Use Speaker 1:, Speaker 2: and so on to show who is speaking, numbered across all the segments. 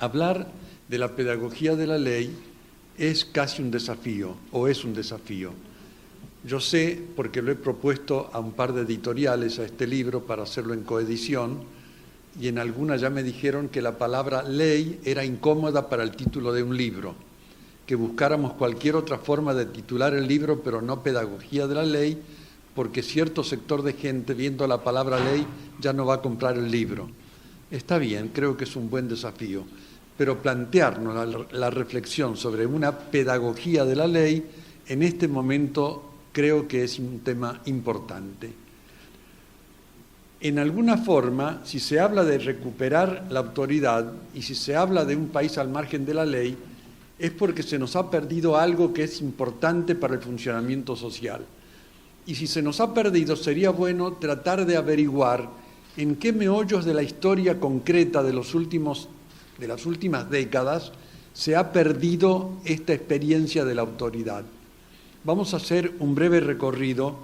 Speaker 1: Hablar de la pedagogía de la ley es casi un desafío, o es un desafío. Yo sé, porque lo he propuesto a un par de editoriales a este libro para hacerlo en coedición, y en alguna ya me dijeron que la palabra ley era incómoda para el título de un libro, que buscáramos cualquier otra forma de titular el libro, pero no pedagogía de la ley, porque cierto sector de gente, viendo la palabra ley, ya no va a comprar el libro. Está bien, creo que es un buen desafío, pero plantearnos la reflexión sobre una pedagogía de la ley, en este momento creo que es un tema importante. En alguna forma, si se habla de recuperar la autoridad y si se habla de un país al margen de la ley, es porque se nos ha perdido algo que es importante para el funcionamiento social. Y si se nos ha perdido, sería bueno tratar de averiguar en qué meollos de la historia concreta de las últimas décadas se ha perdido esta experiencia de la autoridad. Vamos a hacer un breve recorrido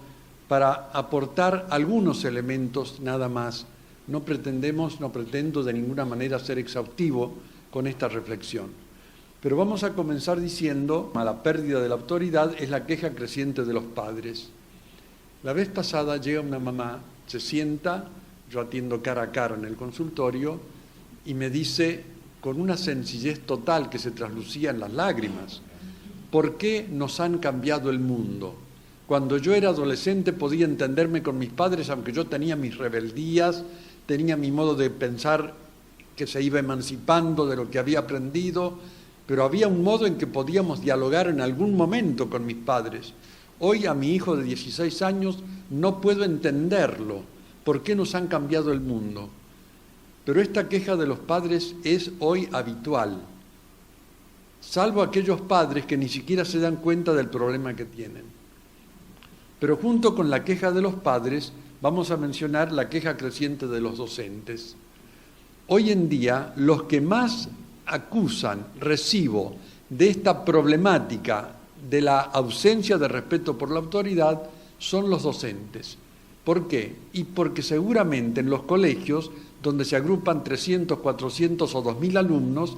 Speaker 1: para aportar algunos elementos nada más. No pretendo de ninguna manera ser exhaustivo con esta reflexión. Pero vamos a comenzar diciendo que la pérdida de la autoridad es la queja creciente de los padres. La vez pasada llega una mamá, se sienta, yo atiendo cara a cara en el consultorio, y me dice con una sencillez total que se traslucía en las lágrimas: ¿por qué nos han cambiado el mundo? Cuando yo era adolescente podía entenderme con mis padres, aunque yo tenía mis rebeldías, tenía mi modo de pensar que se iba emancipando de lo que había aprendido, pero había un modo en que podíamos dialogar en algún momento con mis padres. Hoy a mi hijo de 16 años no puedo entenderlo. ¿Por qué nos han cambiado el mundo? Pero esta queja de los padres es hoy habitual, salvo aquellos padres que ni siquiera se dan cuenta del problema que tienen. Pero junto con la queja de los padres, vamos a mencionar la queja creciente de los docentes. Hoy en día, los que más recibo de esta problemática de la ausencia de respeto por la autoridad son los docentes. ¿Por qué? Y porque seguramente en los colegios, donde se agrupan 300, 400 o 2.000 alumnos,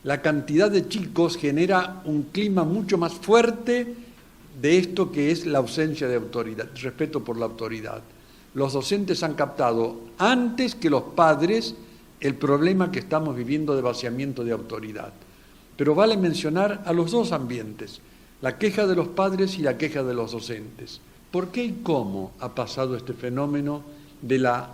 Speaker 1: la cantidad de chicos genera un clima mucho más fuerte de esto que es la ausencia de autoridad, respeto por la autoridad. Los docentes han captado antes que los padres el problema que estamos viviendo de vaciamiento de autoridad. Pero vale mencionar a los dos ambientes, la queja de los padres y la queja de los docentes. ¿Por qué y cómo ha pasado este fenómeno de la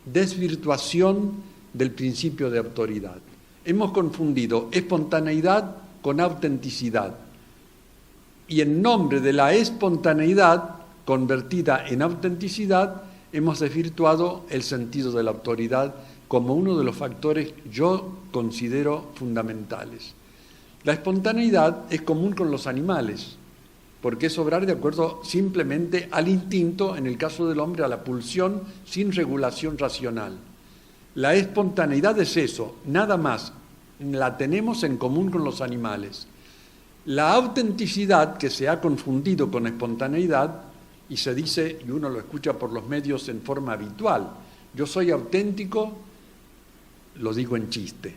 Speaker 1: desvirtuación del principio de autoridad? Hemos confundido espontaneidad con autenticidad. Y en nombre de la espontaneidad convertida en autenticidad, hemos desvirtuado el sentido de la autoridad como uno de los factores yo considero fundamentales. La espontaneidad es común con los animales, porque es obrar de acuerdo simplemente al instinto, en el caso del hombre, a la pulsión sin regulación racional. La espontaneidad es eso, nada más, la tenemos en común con los animales. La autenticidad, que se ha confundido con espontaneidad, y se dice, y uno lo escucha por los medios en forma habitual, yo soy auténtico, lo digo en chiste.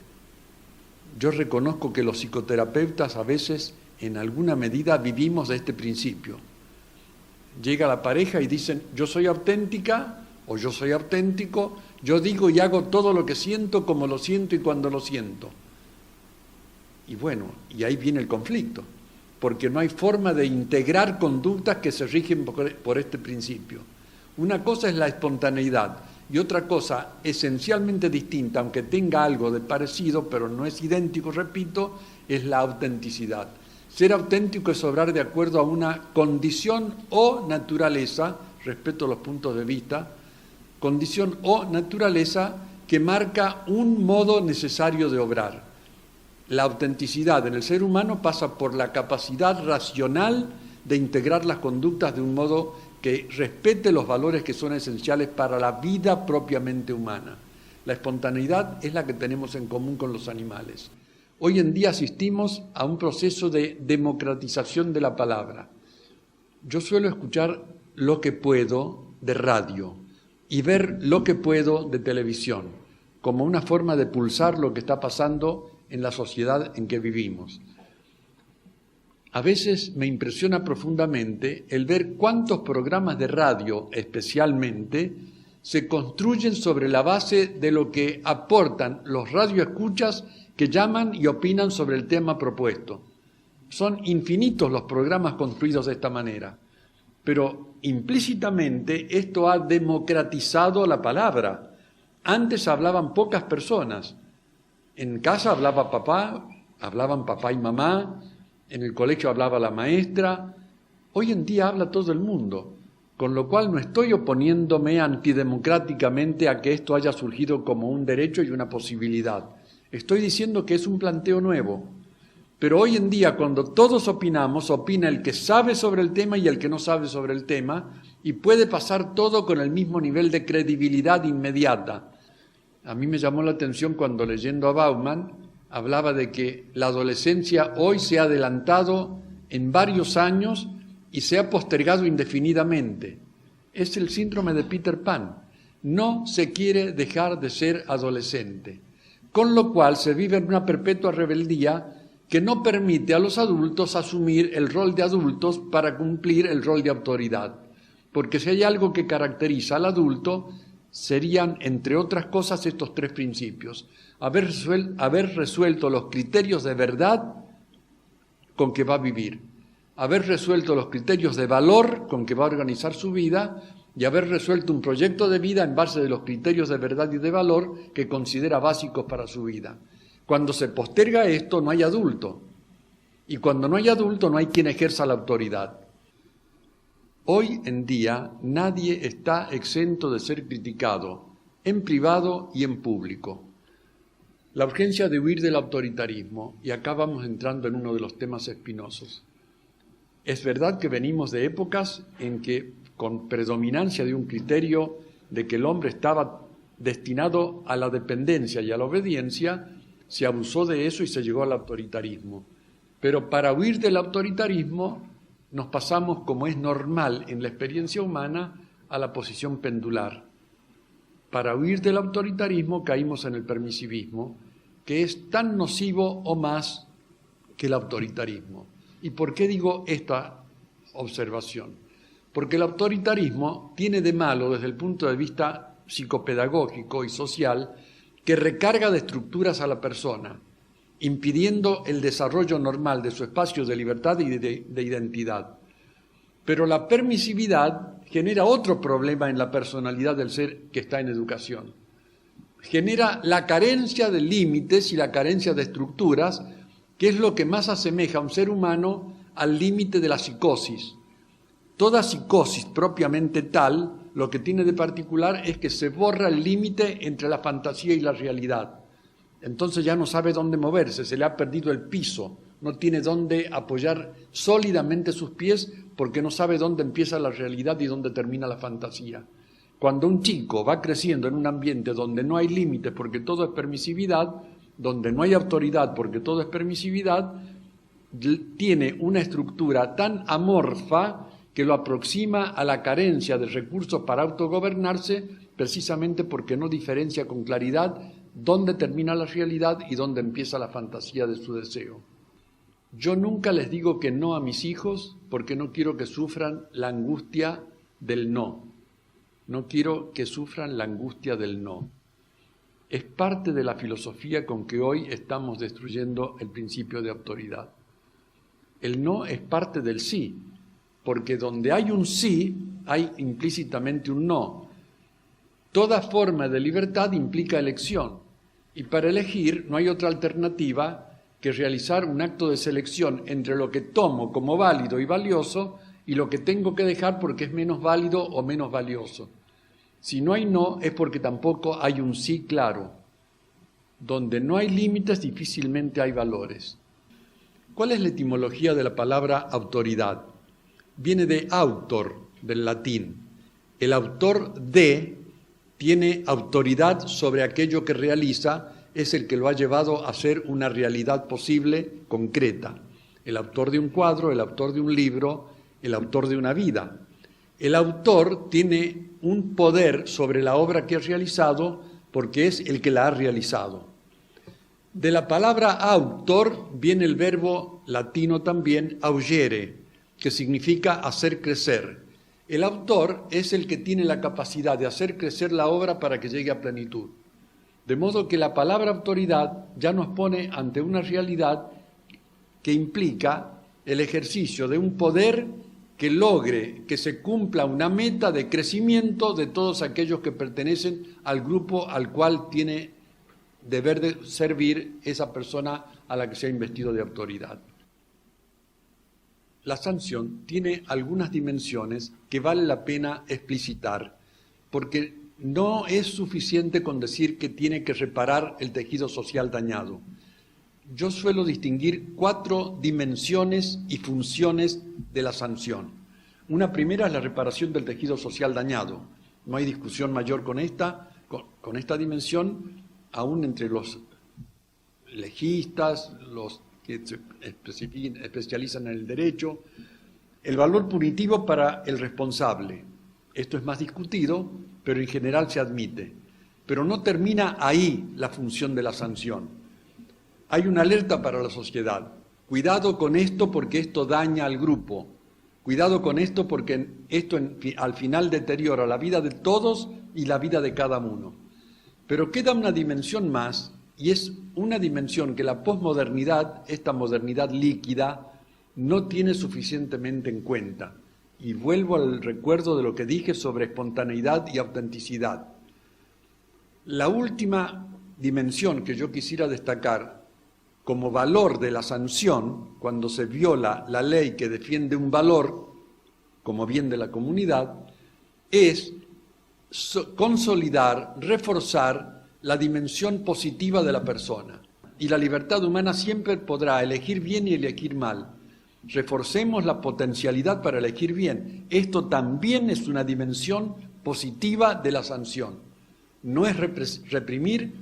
Speaker 1: Yo reconozco que los psicoterapeutas a veces, en alguna medida, vivimos de este principio. Llega la pareja y dicen, yo soy auténtica o yo soy auténtico, yo digo y hago todo lo que siento, como lo siento y cuando lo siento. Y bueno, y ahí viene el conflicto, porque no hay forma de integrar conductas que se rigen por este principio. Una cosa es la espontaneidad y otra cosa esencialmente distinta, aunque tenga algo de parecido, pero no es idéntico, repito, es la autenticidad. Ser auténtico es obrar de acuerdo a una condición o naturaleza, respeto los puntos de vista, condición o naturaleza que marca un modo necesario de obrar. La autenticidad en el ser humano pasa por la capacidad racional de integrar las conductas de un modo que respete los valores que son esenciales para la vida propiamente humana. La espontaneidad es la que tenemos en común con los animales. Hoy en día asistimos a un proceso de democratización de la palabra. Yo suelo escuchar lo que puedo de radio y ver lo que puedo de televisión, como una forma de pulsar lo que está pasando en la sociedad en que vivimos. A veces me impresiona profundamente el ver cuántos programas de radio, especialmente, se construyen sobre la base de lo que aportan los radioescuchas que llaman y opinan sobre el tema propuesto. Son infinitos los programas construidos de esta manera, pero implícitamente esto ha democratizado la palabra. Antes hablaban pocas personas. En casa hablaban papá y mamá, en el colegio hablaba la maestra. Hoy en día habla todo el mundo, con lo cual no estoy oponiéndome antidemocráticamente a que esto haya surgido como un derecho y una posibilidad. Estoy diciendo que es un planteo nuevo. Pero hoy en día, cuando todos opinamos, opina el que sabe sobre el tema y el que no sabe sobre el tema, y puede pasar todo con el mismo nivel de credibilidad inmediata. A mí me llamó la atención cuando, leyendo a Bauman, hablaba de que la adolescencia hoy se ha adelantado en varios años y se ha postergado indefinidamente. Es el síndrome de Peter Pan. No se quiere dejar de ser adolescente, con lo cual se vive en una perpetua rebeldía que no permite a los adultos asumir el rol de adultos para cumplir el rol de autoridad. Porque si hay algo que caracteriza al adulto, serían, entre otras cosas, estos tres principios. Haber resuelto los criterios de verdad con que va a vivir, haber resuelto los criterios de valor con que va a organizar su vida y haber resuelto un proyecto de vida en base de los criterios de verdad y de valor que considera básicos para su vida. Cuando se posterga esto, no hay adulto. Y cuando no hay adulto, no hay quien ejerza la autoridad. Hoy en día, nadie está exento de ser criticado, en privado y en público. La urgencia de huir del autoritarismo, y acá vamos entrando en uno de los temas espinosos. Es verdad que venimos de épocas en que, con predominancia de un criterio de que el hombre estaba destinado a la dependencia y a la obediencia, se abusó de eso y se llegó al autoritarismo. Pero para huir del autoritarismo nos pasamos, como es normal en la experiencia humana, a la posición pendular. Para huir del autoritarismo caímos en el permisivismo, que es tan nocivo o más que el autoritarismo. ¿Y por qué digo esta observación? Porque el autoritarismo tiene de malo, desde el punto de vista psicopedagógico y social, que recarga de estructuras a la persona, impidiendo el desarrollo normal de su espacio de libertad y de identidad. Pero la permisividad genera otro problema en la personalidad del ser que está en educación. Genera la carencia de límites y la carencia de estructuras, que es lo que más asemeja a un ser humano al límite de la psicosis. Toda psicosis propiamente tal, lo que tiene de particular es que se borra el límite entre la fantasía y la realidad. Entonces ya no sabe dónde moverse, se le ha perdido el piso, no tiene dónde apoyar sólidamente sus pies porque no sabe dónde empieza la realidad y dónde termina la fantasía. Cuando un chico va creciendo en un ambiente donde no hay límites porque todo es permisividad, donde no hay autoridad porque todo es permisividad, tiene una estructura tan amorfa que lo aproxima a la carencia de recursos para autogobernarse, precisamente porque no diferencia con claridad dónde termina la realidad y dónde empieza la fantasía de su deseo. Yo nunca les digo que no a mis hijos porque no quiero que sufran la angustia del no. No quiero que sufran la angustia del no. Es parte de la filosofía con que hoy estamos destruyendo el principio de autoridad. El no es parte del sí, porque donde hay un sí, hay implícitamente un no. Toda forma de libertad implica elección, y para elegir no hay otra alternativa que realizar un acto de selección entre lo que tomo como válido y valioso y lo que tengo que dejar porque es menos válido o menos valioso. Si no hay no, es porque tampoco hay un sí claro. Donde no hay límites, difícilmente hay valores. ¿Cuál es la etimología de la palabra autoridad? Viene de autor, del latín. El autor de tiene autoridad sobre aquello que realiza, es el que lo ha llevado a ser una realidad posible, concreta. El autor de un cuadro, el autor de un libro, el autor de una vida. El autor tiene un poder sobre la obra que ha realizado porque es el que la ha realizado. De la palabra autor viene el verbo latino también aullere, que significa hacer crecer. El autor es el que tiene la capacidad de hacer crecer la obra para que llegue a plenitud. De modo que la palabra autoridad ya nos pone ante una realidad que implica el ejercicio de un poder que logre que se cumpla una meta de crecimiento de todos aquellos que pertenecen al grupo al cual tiene deber de servir esa persona a la que se ha investido de autoridad. La sanción tiene algunas dimensiones que vale la pena explicitar, porque no es suficiente con decir que tiene que reparar el tejido social dañado. Yo suelo distinguir 4 dimensiones y funciones de la sanción. Una primera es la reparación del tejido social dañado. No hay discusión mayor con esta dimensión, aún entre los legistas, los que se especializan en el derecho. El valor punitivo para el responsable. Esto es más discutido, pero en general se admite. Pero no termina ahí la función de la sanción. Hay una alerta para la sociedad. Cuidado con esto porque esto daña al grupo. Cuidado con esto porque esto al final deteriora la vida de todos y la vida de cada uno. Pero queda una dimensión más, y es una dimensión que la posmodernidad, esta modernidad líquida, no tiene suficientemente en cuenta. Y vuelvo al recuerdo de lo que dije sobre espontaneidad y autenticidad. La última dimensión que yo quisiera destacar como valor de la sanción, cuando se viola la ley que defiende un valor como bien de la comunidad, es consolidar, reforzar la dimensión positiva de la persona. Y la libertad humana siempre podrá elegir bien y elegir mal. Reforcemos la potencialidad para elegir bien. Esto también es una dimensión positiva de la sanción. No es reprimir,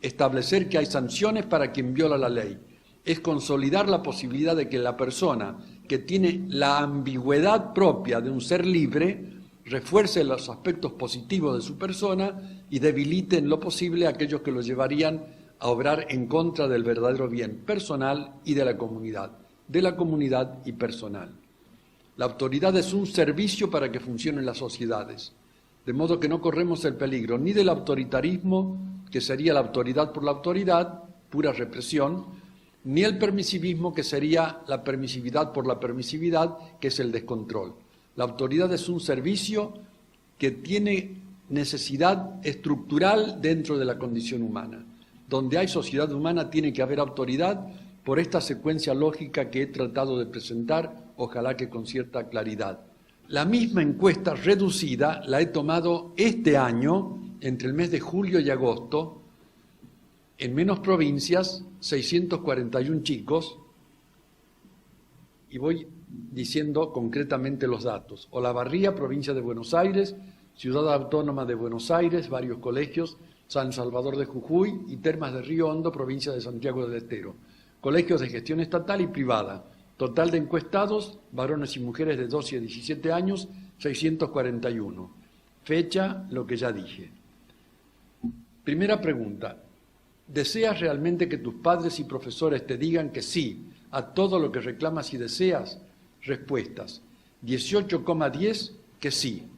Speaker 1: establecer que hay sanciones para quien viola la ley. Es consolidar la posibilidad de que la persona que tiene la ambigüedad propia de un ser libre refuerce los aspectos positivos de su persona y debilite en lo posible a aquellos que lo llevarían a obrar en contra del verdadero bien personal y de la comunidad y personal. La autoridad es un servicio para que funcionen las sociedades, de modo que no corremos el peligro ni del autoritarismo, que sería la autoridad por la autoridad, pura represión, ni el permisivismo, que sería la permisividad por la permisividad, que es el descontrol. La autoridad es un servicio que tiene necesidad estructural dentro de la condición humana. Donde hay sociedad humana tiene que haber autoridad por esta secuencia lógica que he tratado de presentar, ojalá que con cierta claridad. La misma encuesta reducida la he tomado este año, entre el mes de julio y agosto, en menos provincias, 641 chicos, y voy diciendo concretamente los datos. Olavarría, provincia de Buenos Aires, Ciudad Autónoma de Buenos Aires, varios colegios, San Salvador de Jujuy y Termas de Río Hondo, provincia de Santiago del Estero. Colegios de gestión estatal y privada. Total de encuestados, varones y mujeres de 12 a 17 años, 641. Fecha, lo que ya dije. Primera pregunta. ¿Deseas realmente que tus padres y profesores te digan que sí a todo lo que reclamas y deseas? Respuestas. 18,10 que sí.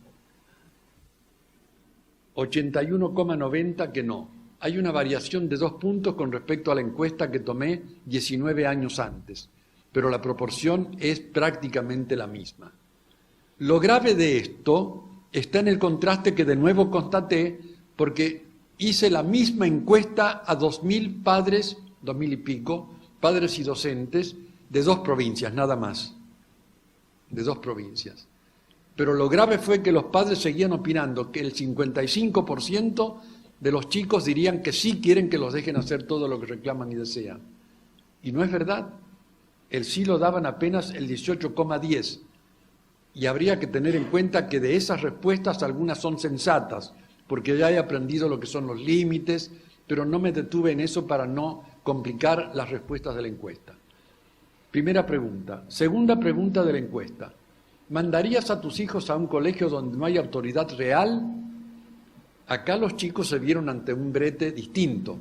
Speaker 1: 81,90 que no. Hay una variación de 2 puntos con respecto a la encuesta que tomé 19 años antes, pero la proporción es prácticamente la misma. Lo grave de esto está en el contraste que de nuevo constaté, porque hice la misma encuesta a 2.000 padres, 2.000 y pico, padres y docentes de 2 provincias, nada más, de 2 provincias. Pero lo grave fue que los padres seguían opinando que el 55% de los chicos dirían que sí quieren que los dejen hacer todo lo que reclaman y desean. Y no es verdad. El sí lo daban apenas el 18,10. Y habría que tener en cuenta que de esas respuestas algunas son sensatas, porque ya he aprendido lo que son los límites, pero no me detuve en eso para no complicar las respuestas de la encuesta. Primera pregunta. Segunda pregunta de la encuesta. ¿Mandarías a tus hijos a un colegio donde no hay autoridad real? Acá los chicos se vieron ante un brete distinto.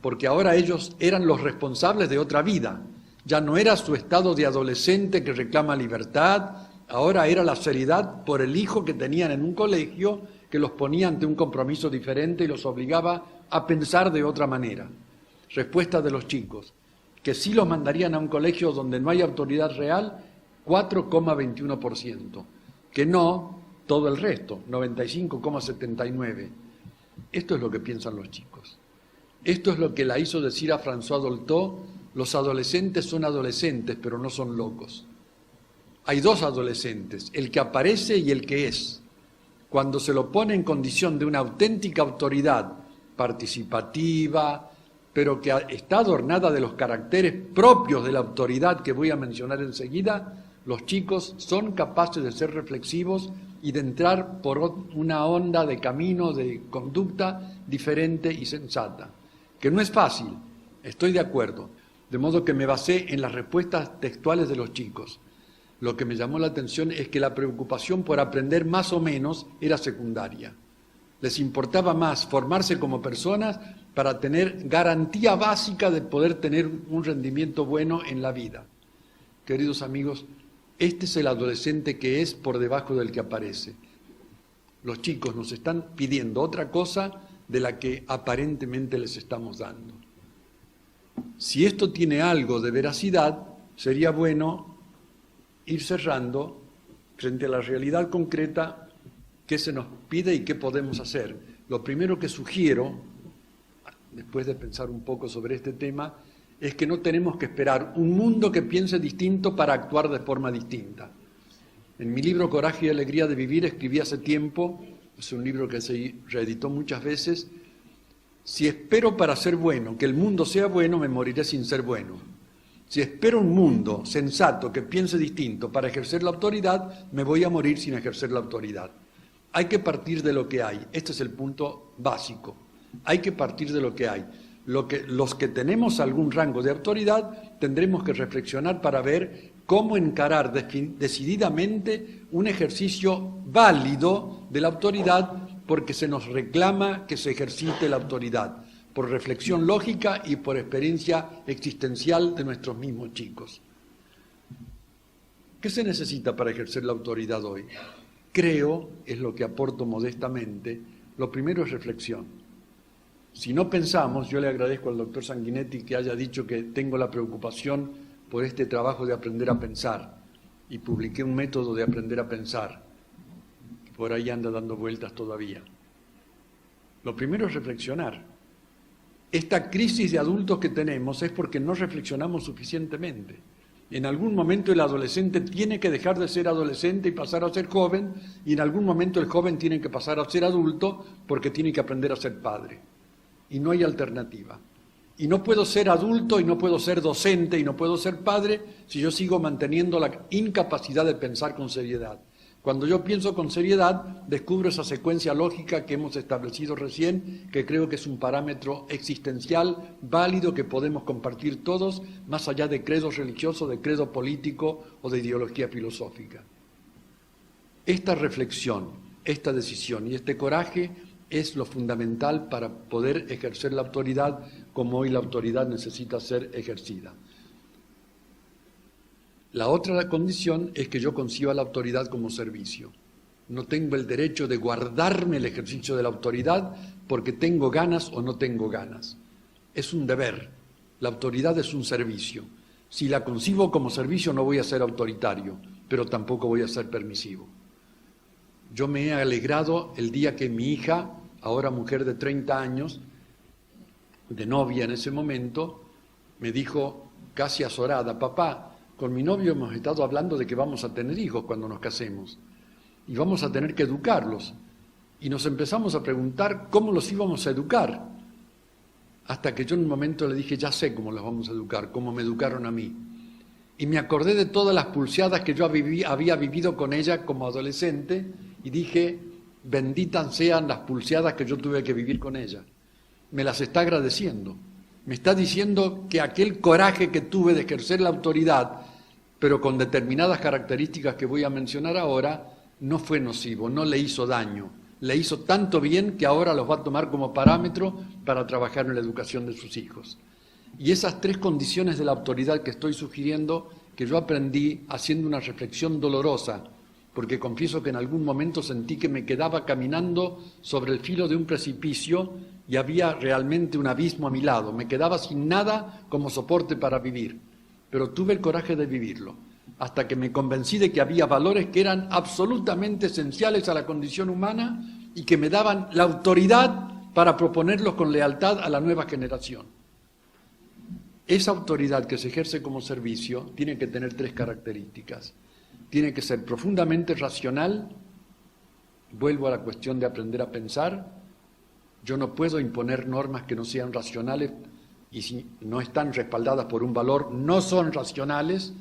Speaker 1: porque ahora ellos eran los responsables de otra vida. Ya no era su estado de adolescente que reclama libertad, ahora era la seriedad por el hijo que tenían en un colegio que los ponía ante un compromiso diferente y los obligaba a pensar de otra manera. Respuesta de los chicos, que sí los mandarían a un colegio donde no hay autoridad real, 4,21%, que no todo el resto, 95,79%. Esto es lo que piensan los chicos. Esto es lo que la hizo decir a François Dolto: los adolescentes son adolescentes, pero no son locos. Hay dos adolescentes, el que aparece y el que es. Cuando se lo pone en condición de una auténtica autoridad participativa, pero que está adornada de los caracteres propios de la autoridad que voy a mencionar enseguida, los chicos son capaces de ser reflexivos y de entrar por una onda de camino, de conducta diferente y sensata. Que no es fácil, estoy de acuerdo, de modo que me basé en las respuestas textuales de los chicos. Lo que me llamó la atención es que la preocupación por aprender más o menos era secundaria. Les importaba más formarse como personas para tener garantía básica de poder tener un rendimiento bueno en la vida. Queridos amigos, este es el adolescente que es por debajo del que aparece. Los chicos nos están pidiendo otra cosa de la que aparentemente les estamos dando. Si esto tiene algo de veracidad, sería bueno ir cerrando frente a la realidad concreta qué se nos pide y qué podemos hacer. Lo primero que sugiero, después de pensar un poco sobre este tema, es que no tenemos que esperar un mundo que piense distinto para actuar de forma distinta. En mi libro Coraje y Alegría de Vivir escribí hace tiempo, es un libro que se reeditó muchas veces: si espero para ser bueno que el mundo sea bueno, me moriré sin ser bueno. Si espero un mundo sensato que piense distinto para ejercer la autoridad, me voy a morir sin ejercer la autoridad. Hay que partir de lo que hay. Este es el punto básico. Hay que partir de lo que hay. Los que tenemos algún rango de autoridad tendremos que reflexionar para ver cómo encarar decididamente un ejercicio válido de la autoridad, porque se nos reclama que se ejercite la autoridad, por reflexión lógica y por experiencia existencial de nuestros mismos chicos. ¿Qué se necesita para ejercer la autoridad hoy? Creo, es lo que aporto modestamente, lo primero es reflexión. Si no pensamos, yo le agradezco al doctor Sanguinetti que haya dicho que tengo la preocupación por este trabajo de aprender a pensar, y publiqué un método de aprender a pensar, que por ahí anda dando vueltas todavía. Lo primero es reflexionar. Esta crisis de adultos que tenemos es porque no reflexionamos suficientemente. En algún momento el adolescente tiene que dejar de ser adolescente y pasar a ser joven, y en algún momento el joven tiene que pasar a ser adulto porque tiene que aprender a ser padre. Y no hay alternativa. Y no puedo ser adulto, y no puedo ser docente, y no puedo ser padre si yo sigo manteniendo la incapacidad de pensar con seriedad. Cuando yo pienso con seriedad, descubro esa secuencia lógica que hemos establecido recién, que creo que es un parámetro existencial válido que podemos compartir todos, más allá de credo religioso, de credo político o de ideología filosófica. Esta reflexión, esta decisión y este coraje es lo fundamental para poder ejercer la autoridad como hoy la autoridad necesita ser ejercida. La otra condición es que yo conciba la autoridad como servicio. No tengo el derecho de guardarme el ejercicio de la autoridad porque tengo ganas o no tengo ganas. Es un deber. La autoridad es un servicio. Si la concibo como servicio no voy a ser autoritario, pero tampoco voy a ser permisivo. Yo me he alegrado el día que mi hija, ahora mujer de 30 años, de novia en ese momento, me dijo casi azorada: papá, con mi novio hemos estado hablando de que vamos a tener hijos cuando nos casemos y vamos a tener que educarlos. Y nos empezamos a preguntar cómo los íbamos a educar. Hasta que yo en un momento le dije: ya sé cómo los vamos a educar, cómo me educaron a mí. Y me acordé de todas las pulseadas que yo había vivido con ella como adolescente y dije: benditas sean las pulseadas que yo tuve que vivir con ella. Me las está agradeciendo. Me está diciendo que aquel coraje que tuve de ejercer la autoridad, pero con determinadas características que voy a mencionar ahora, no fue nocivo, no le hizo daño. le hizo tanto bien que ahora los va a tomar como parámetro para trabajar en la educación de sus hijos. Y esas 3 condiciones de la autoridad que estoy sugiriendo, que yo aprendí haciendo una reflexión dolorosa, porque confieso que en algún momento sentí que me quedaba caminando sobre el filo de un precipicio y había realmente un abismo a mi lado. Me quedaba sin nada como soporte para vivir, pero tuve el coraje de vivirlo, hasta que me convencí de que había valores que eran absolutamente esenciales a la condición humana y que me daban la autoridad para proponerlos con lealtad a la nueva generación. Esa autoridad que se ejerce como servicio tiene que tener 3 características. Tiene que ser profundamente racional. Vuelvo a la cuestión de aprender a pensar. Yo no puedo imponer normas que no sean racionales y si no están respaldadas por un valor, no son racionales.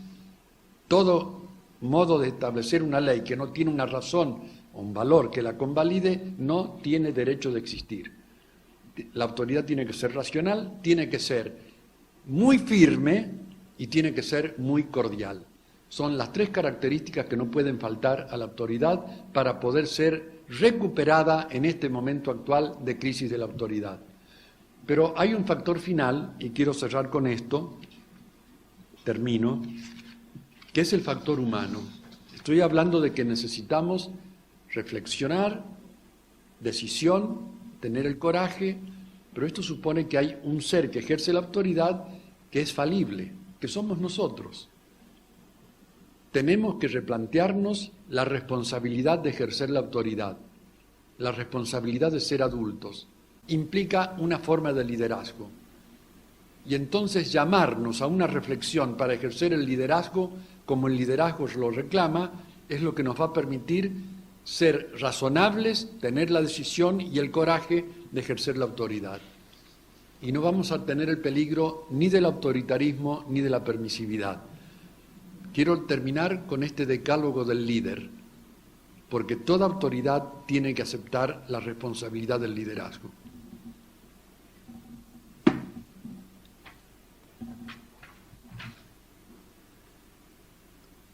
Speaker 1: Todo modo de establecer una ley que no tiene una razón o un valor que la convalide no tiene derecho de existir. La autoridad tiene que ser racional, tiene que ser muy firme y tiene que ser muy cordial. Son las 3 características que no pueden faltar a la autoridad para poder ser recuperada en este momento actual de crisis de la autoridad. Pero hay un factor final, y quiero cerrar con esto, termino, que es el factor humano. Estoy hablando de que necesitamos reflexionar, decisión, tener el coraje, pero esto supone que hay un ser que ejerce la autoridad que es falible, que somos nosotros. Tenemos que replantearnos la responsabilidad de ejercer la autoridad, la responsabilidad de ser adultos. Implica una forma de liderazgo. Y entonces llamarnos a una reflexión para ejercer el liderazgo, como el liderazgo lo reclama, es lo que nos va a permitir ser razonables, tener la decisión y el coraje de ejercer la autoridad. Y no vamos a tener el peligro ni del autoritarismo ni de la permisividad. Quiero terminar con este decálogo del líder, porque toda autoridad tiene que aceptar la responsabilidad del liderazgo.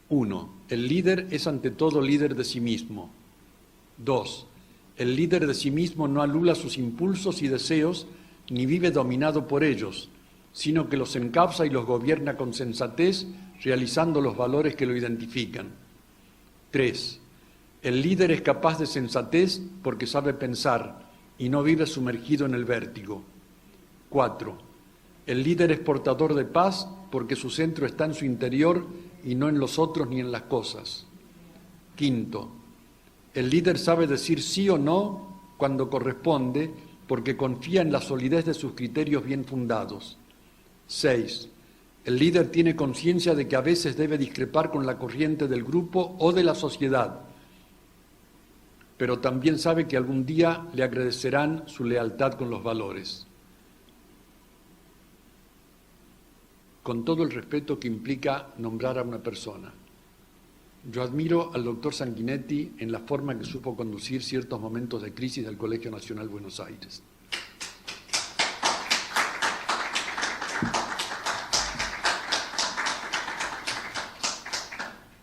Speaker 1: 1. El líder es ante todo líder de sí mismo. 2. El líder de sí mismo no anula sus impulsos y deseos ni vive dominado por ellos, sino que los encausa y los gobierna con sensatez, realizando los valores que lo identifican. 3. El líder es capaz de sensatez porque sabe pensar y no vive sumergido en el vértigo. 4. El líder es portador de paz porque su centro está en su interior y no en los otros ni en las cosas. 5. El líder sabe decir sí o no cuando corresponde porque confía en la solidez de sus criterios bien fundados. 6. El líder tiene conciencia de que a veces debe discrepar con la corriente del grupo o de la sociedad, pero también sabe que algún día le agradecerán su lealtad con los valores. Con todo el respeto que implica nombrar a una persona. Yo admiro al doctor Sanguinetti en la forma que supo conducir ciertos momentos de crisis del Colegio Nacional Buenos Aires.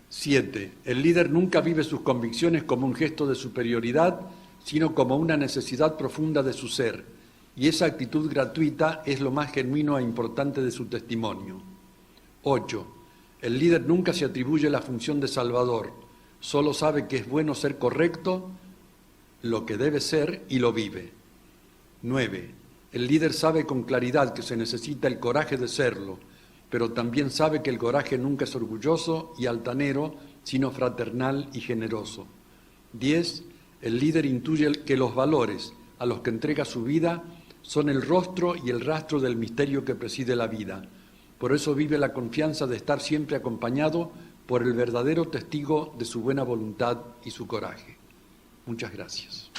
Speaker 1: Siete, el líder nunca vive sus convicciones como un gesto de superioridad, sino como una necesidad profunda de su ser, y esa actitud gratuita es lo más genuino e importante de su testimonio. 8. El líder nunca se atribuye la función de salvador, solo sabe que es bueno ser correcto, lo que debe ser y lo vive. 9. El líder sabe con claridad que se necesita el coraje de serlo, pero también sabe que el coraje nunca es orgulloso y altanero, sino fraternal y generoso. 10. El líder intuye que los valores a los que entrega su vida son el rostro y el rastro del misterio que preside la vida. Por eso vive la confianza de estar siempre acompañado por el verdadero testigo de su buena voluntad y su coraje. Muchas gracias.